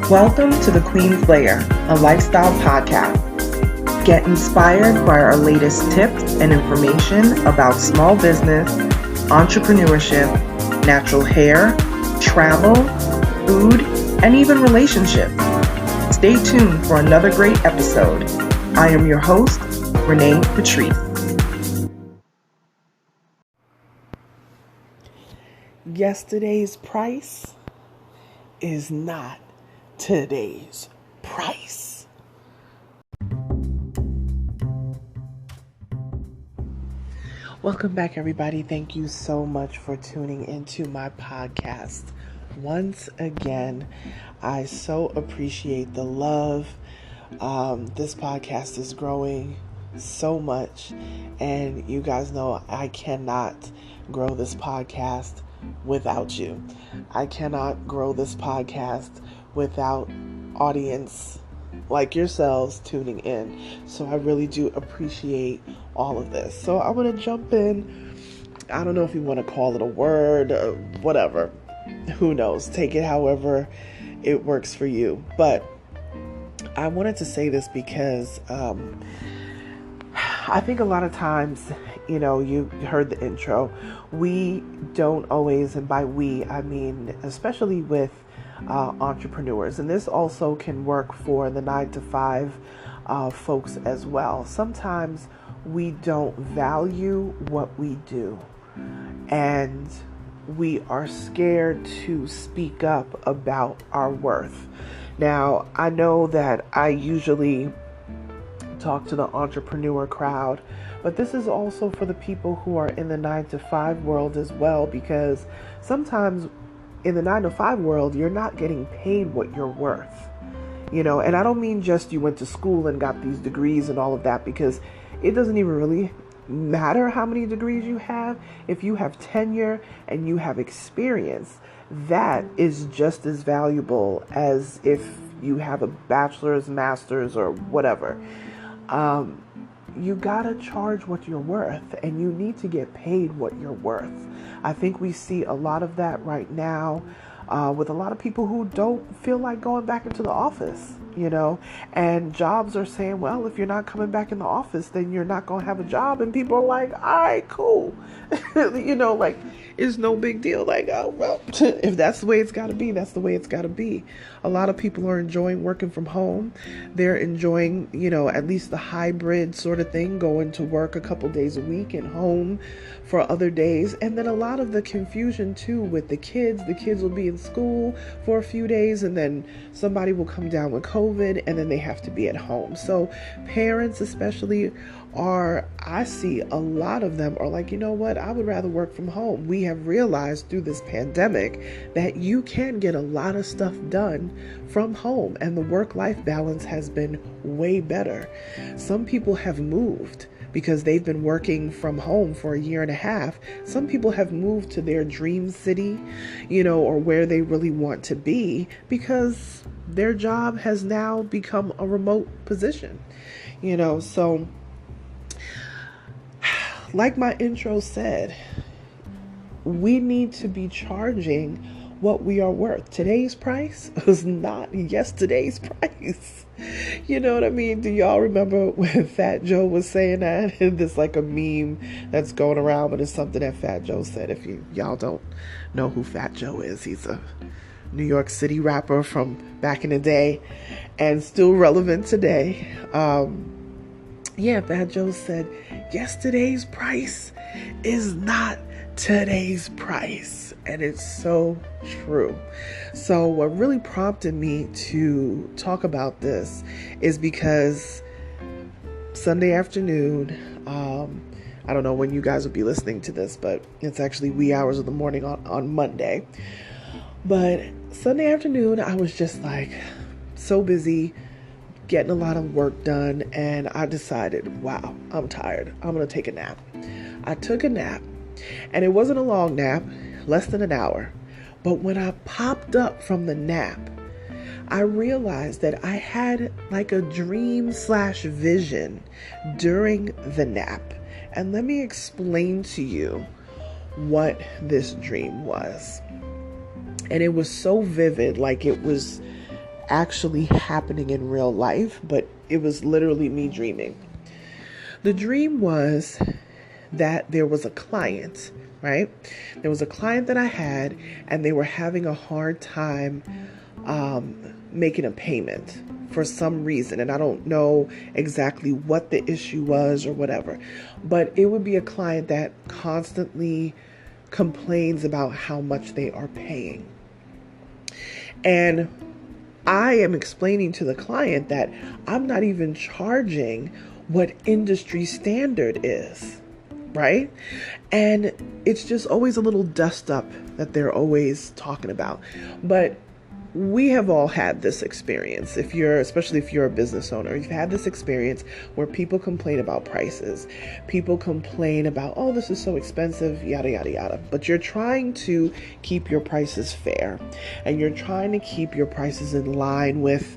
Welcome to The Queen's Lair, a lifestyle podcast. Get inspired by our latest tips and information about small business, entrepreneurship, natural hair, travel, food, and even relationships. Stay tuned for another great episode. I am your host, Renee Patrice. Yesterday's price is not today's price. Welcome back, everybody. Thank you so much for tuning into my podcast. Once again, I so appreciate the love. This podcast is growing so much, and you guys know I cannot grow this podcast without you. I cannot grow this podcast without audience like yourselves tuning in. So I really do appreciate all of this. So I'm going to jump in. I don't know if you want to call it a word or whatever. Who knows? Take it however it works for you. But I wanted to say this because I think a lot of times, you know, you heard the intro. We don't always, and by we, I mean, especially with entrepreneurs, and this also can work for the 9-to-5 folks as well. Sometimes we don't value what we do, and we are scared to speak up about our worth. Now, I know that I usually talk to the entrepreneur crowd, but this is also for the people who are in the 9-to-5 world as well, because sometimes in the 9-to-5 world, you're not getting paid what you're worth, you know, and I don't mean just you went to school and got these degrees and all of that, because it doesn't even really matter how many degrees you have. If you have tenure and you have experience, that is just as valuable as if you have a bachelor's, master's, or whatever. You gotta charge what you're worth, and you need to get paid what you're worth. I think we see a lot of that right now with a lot of people who don't feel like going back into the office, you know, and jobs are saying, well, if you're not coming back in the office, then you're not going to have a job. And people are like, all right, cool. You know, like, it's no big deal. Like, oh, well, if that's the way it's got to be, that's the way it's got to be. A lot of people are enjoying working from home. They're enjoying, you know, at least the hybrid sort of thing, going to work a couple days a week and home for other days. And then a lot of the confusion too with the kids will be in school for a few days, and then somebody will come down with COVID, and then they have to be at home. So parents especially I see a lot of them are like, you know what, I would rather work from home. We have realized through this pandemic that you can get a lot of stuff done from home, and the work-life balance has been way better. Some people have moved because they've been working from home for a year and a half. Some people have moved to their dream city, you know, or where they really want to be, because their job has now become a remote position, you know. So like my intro said, we need to be charging what we are worth. Today's price is not yesterday's price. You know what I mean? Do y'all remember when Fat Joe was saying that? There's like a meme that's going around, but it's something that Fat Joe said. If y'all don't know who Fat Joe is, he's a New York City rapper from back in the day and still relevant today. Fat Joe said, yesterday's price is not today's price. And it's so true. So what really prompted me to talk about this is because Sunday afternoon, I don't know when you guys will be listening to this, but it's actually wee hours of the morning on Monday. But Sunday afternoon, I was just like so busy getting a lot of work done, and I decided, wow, I'm tired. I'm going to take a nap. I took a nap, and it wasn't a long nap, less than an hour. But when I popped up from the nap, I realized that I had like a dream/vision during the nap. And let me explain to you what this dream was. And it was so vivid, like it was actually happening in real life, but it was literally me dreaming. The dream was that there was a client, right? There was a client that I had, and they were having a hard time making a payment for some reason. And I don't know exactly what the issue was or whatever, but it would be a client that constantly complains about how much they are paying. And I am explaining to the client that I'm not even charging what industry standard is, right? And it's just always a little dust up that they're always talking about. But we have all had this experience. Especially if you're a business owner, you've had this experience where people complain about prices. People complain about, oh, this is so expensive, yada, yada, yada. But you're trying to keep your prices fair, and you're trying to keep your prices in line with,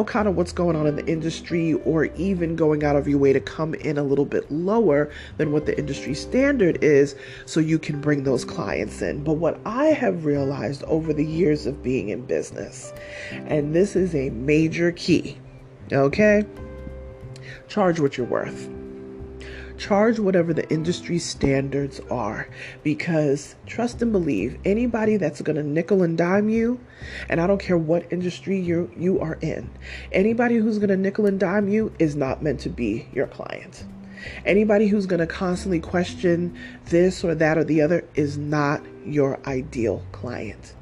kind of what's going on in the industry, or even going out of your way to come in a little bit lower than what the industry standard is so you can bring those clients in. But what I have realized over the years of being in business, and this is a major key, okay? Charge what you're worth. Charge whatever the industry standards are, because trust and believe, anybody that's going to nickel and dime you, and I don't care what industry you are in, anybody who's going to nickel and dime you is not meant to be your client. Anybody who's going to constantly question this or that or the other is not your ideal client.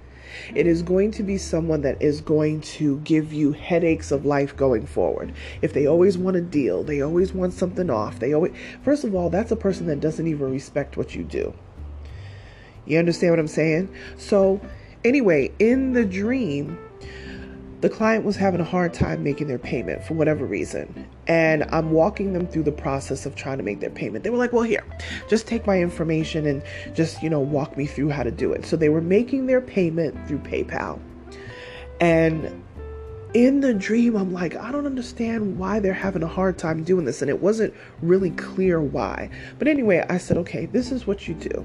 It is going to be someone that is going to give you headaches of life going forward. If they always want a deal, they always want something off. First of all, that's a person that doesn't even respect what you do. You understand what I'm saying? So anyway, in the dream, the client was having a hard time making their payment for whatever reason. And I'm walking them through the process of trying to make their payment. They were like, well, here, just take my information and just, walk me through how to do it. So they were making their payment through PayPal. And in the dream, I'm like, I don't understand why they're having a hard time doing this. And it wasn't really clear why. But anyway, I said, okay, this is what you do.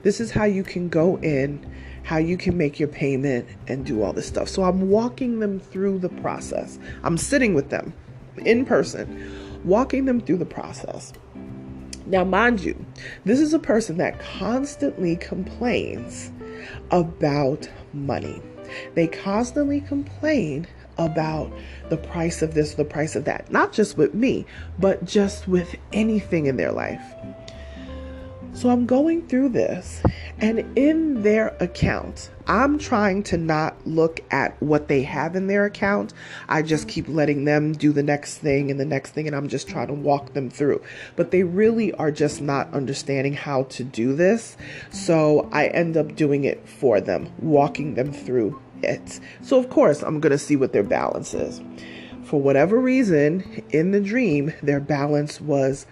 This is how you can go in, how you can make your payment and do all this stuff. So I'm walking them through the process. I'm sitting with them in person, walking them through the process. Now, mind you, this is a person that constantly complains about money. They constantly complain about the price of this, the price of that, not just with me, but just with anything in their life. So I'm going through this, and in their account, I'm trying to not look at what they have in their account. I just keep letting them do the next thing and the next thing, and I'm just trying to walk them through. But they really are just not understanding how to do this. So I end up doing it for them, walking them through it. So of course, I'm going to see what their balance is. For whatever reason, in the dream, their balance was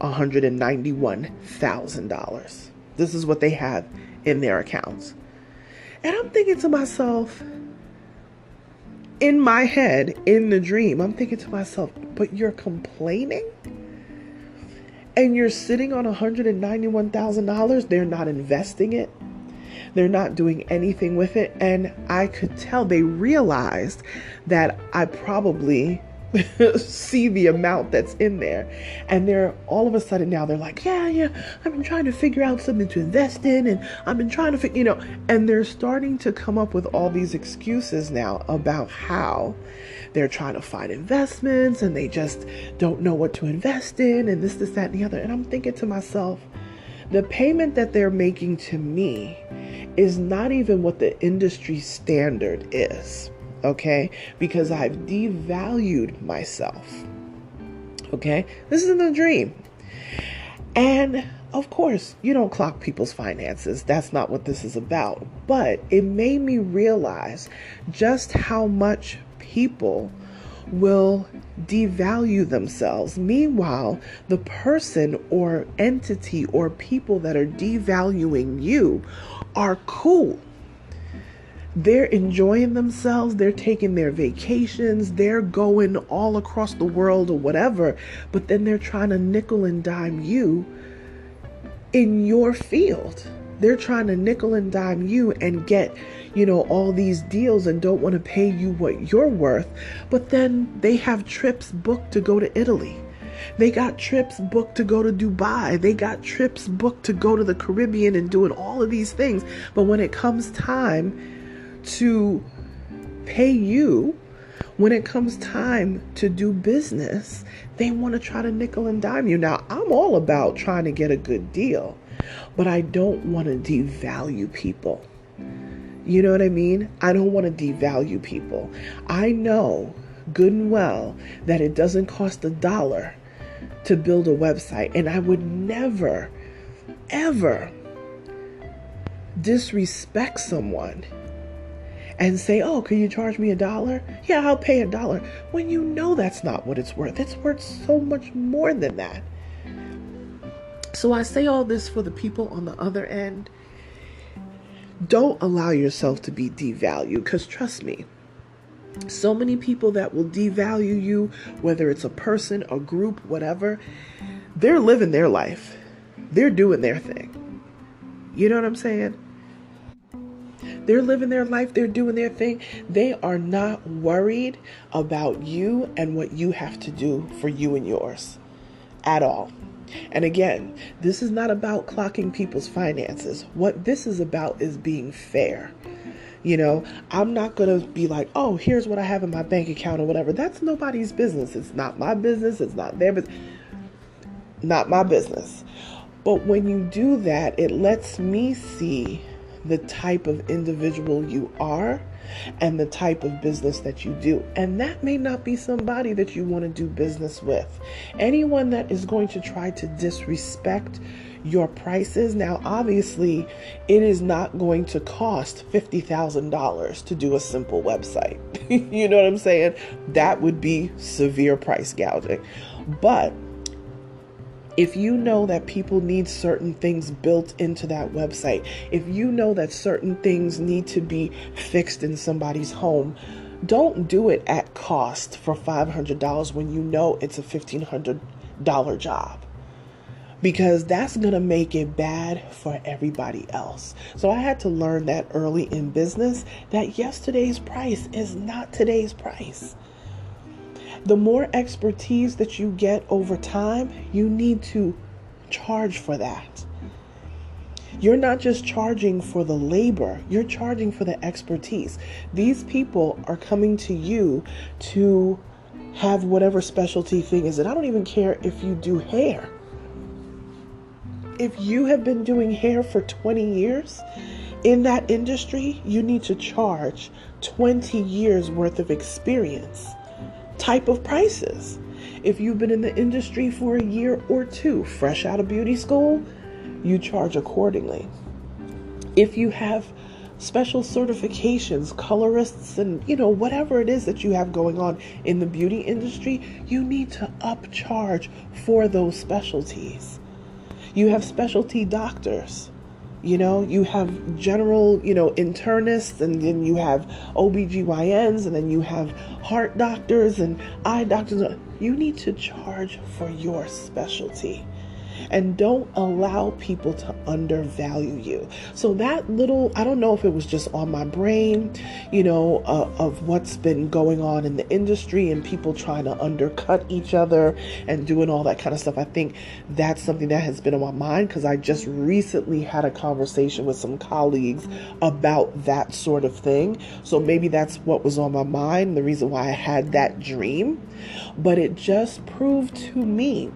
$191,000. This is what they have in their accounts. And I'm thinking to myself, in my head, in the dream, I'm thinking to myself, but you're complaining? And you're sitting on $191,000? They're not investing it. They're not doing anything with it. And I could tell they realized that I probably see the amount that's in there, and they're all of a sudden now they're like, yeah, I've been trying to figure out something to invest in, and I've been trying to and they're starting to come up with all these excuses now about how they're trying to find investments and they just don't know what to invest in, and this, that, and the other. And I'm thinking to myself, the payment that they're making to me is not even what the industry standard is. Okay, because I've devalued myself. Okay, this is in the dream. And of course, you don't clock people's finances. That's not what this is about. But it made me realize just how much people will devalue themselves. Meanwhile, the person or entity or people that are devaluing you are cool. They're enjoying themselves. They're taking their vacations. They're going all across the world or whatever. But then they're trying to nickel and dime you in your field. They're trying to nickel and dime you and get, all these deals and don't want to pay you what you're worth. But then they have trips booked to go to Italy. They got trips booked to go to Dubai. They got trips booked to go to the Caribbean and doing all of these things. But when it comes time to pay you, when it comes time to do business, they want to try to nickel and dime you. Now, I'm all about trying to get a good deal, but I don't want to devalue people. You know what I mean? I don't want to devalue people. I know good and well that it doesn't cost $1 to build a website, and I would never, ever disrespect someone and say, oh, can you charge me $1? Yeah, I'll pay $1. When you know that's not what it's worth. It's worth so much more than that. So I say all this for the people on the other end. Don't allow yourself to be devalued, because trust me, so many people that will devalue you, whether it's a person, a group, whatever, they're living their life. They're doing their thing. You know what I'm saying? They're living their life. They're doing their thing. They are not worried about you and what you have to do for you and yours at all. And again, this is not about clocking people's finances. What this is about is being fair. I'm not going to be like, oh, here's what I have in my bank account or whatever. That's nobody's business. It's not my business. It's not their business. Not my business. But when you do that, it lets me see the type of individual you are and the type of business that you do. And that may not be somebody that you want to do business with. Anyone that is going to try to disrespect your prices. Now, obviously, it is not going to cost $50,000 to do a simple website. You know what I'm saying? That would be severe price gouging. But if you know that people need certain things built into that website, if you know that certain things need to be fixed in somebody's home, don't do it at cost for $500 when you know it's a $1,500 job. Because that's going to make it bad for everybody else. So I had to learn that early in business, that yesterday's price is not today's price. The more expertise that you get over time, you need to charge for that. You're not just charging for the labor, you're charging for the expertise. These people are coming to you to have whatever specialty thing is. And I don't even care if you do hair. If you have been doing hair for 20 years in that industry, you need to charge 20 years worth of experience type of prices. If you've been in the industry for a year or two, fresh out of beauty school, you charge accordingly. If you have special certifications, colorists, and whatever it is that you have going on in the beauty industry, you need to upcharge for those specialties. You have specialty doctors, you have general, internists, and then you have OBGYNs, and then you have heart doctors and eye doctors. You need to charge for your specialty. And don't allow people to undervalue you. So that little, I don't know if it was just on my brain, of what's been going on in the industry and people trying to undercut each other and doing all that kind of stuff. I think that's something that has been on my mind because I just recently had a conversation with some colleagues about that sort of thing. So maybe that's what was on my mind, the reason why I had that dream. But it just proved to me,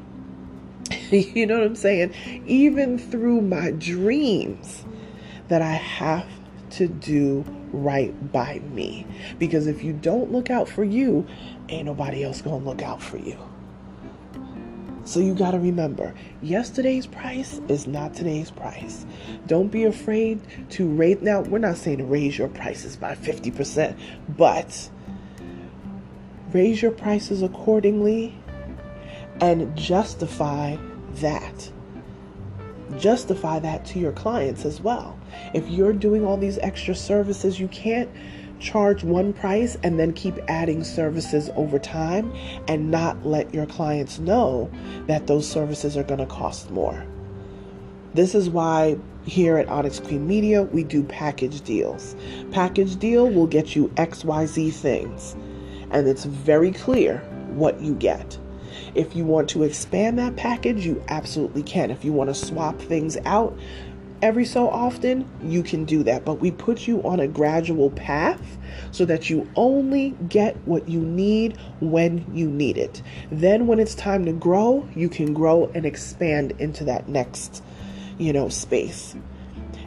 you know what I'm saying? Even through my dreams, that I have to do right by me. Because if you don't look out for you, ain't nobody else gonna look out for you. So you gotta remember, yesterday's price is not today's price. Don't be afraid to raise. Now, we're not saying to raise your prices by 50%, but raise your prices accordingly and justify that. Justify that to your clients as well. If you're doing all these extra services, you can't charge one price and then keep adding services over time and not let your clients know that those services are going to cost more. This is why here at Onyx Queen Media, we do package deals. Package deal will get you XYZ things, and it's very clear what you get. If you want to expand that package, you absolutely can. If you want to swap things out every so often, you can do that. But we put you on a gradual path so that you only get what you need when you need it. Then when it's time to grow, you can grow and expand into that next, space.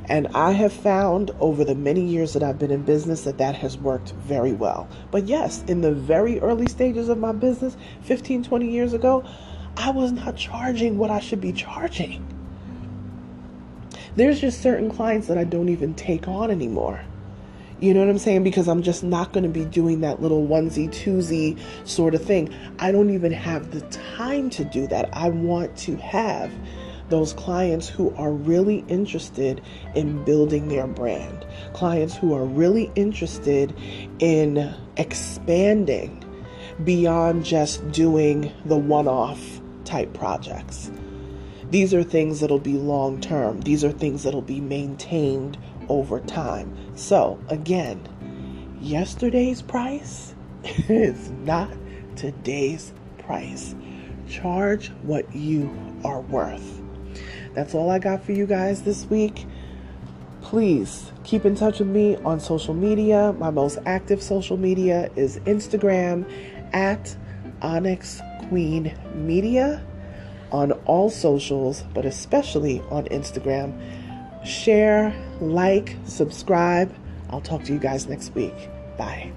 And I have found over the many years that I've been in business that has worked very well. But yes, in the very early stages of my business, 15, 20 years ago, I was not charging what I should be charging. There's just certain clients that I don't even take on anymore. You know what I'm saying? Because I'm just not going to be doing that little onesie, twosie sort of thing. I don't even have the time to do that. I want to have those clients who are really interested in building their brand, clients who are really interested in expanding beyond just doing the one-off type projects. These are things that'll be long-term. These are things that'll be maintained over time. So again, yesterday's price is not today's price. Charge what you are worth. That's all I got for you guys this week. Please keep in touch with me on social media. My most active social media is Instagram at Onyx Queen Media on all socials, but especially on Instagram. Share, like, subscribe. I'll talk to you guys next week. Bye.